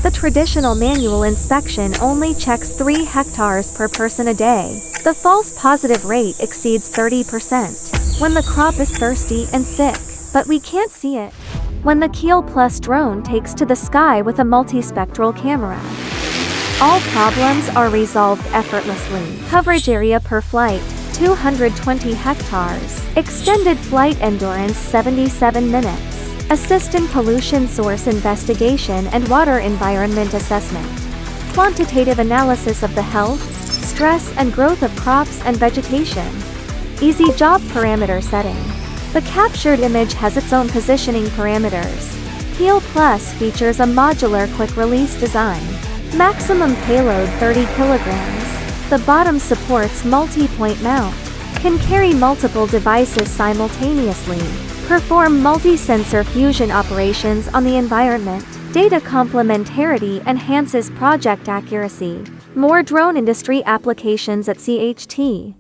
The traditional manual inspection only checks 3 hectares per person a day. The false positive rate exceeds 30% when the crop is thirsty and sick, but we can't see it. When the Keel Plus drone takes to the sky with a multispectral camera, all problems are resolved effortlessly. Coverage area per flight, 220 hectares. Extended flight endurance 77 minutes. Assist in pollution source investigation and water environment assessment. Quantitative analysis of the health, stress and growth of crops and vegetation. Easy job parameter setting. The captured image has its own positioning parameters. Keel Plus features a modular quick-release design. Maximum payload 30 kilograms. The bottom supports multi-point mount. Can carry multiple devices simultaneously. Perform multi-sensor fusion operations on the environment. Data complementarity enhances project accuracy. More drone industry applications at CHT.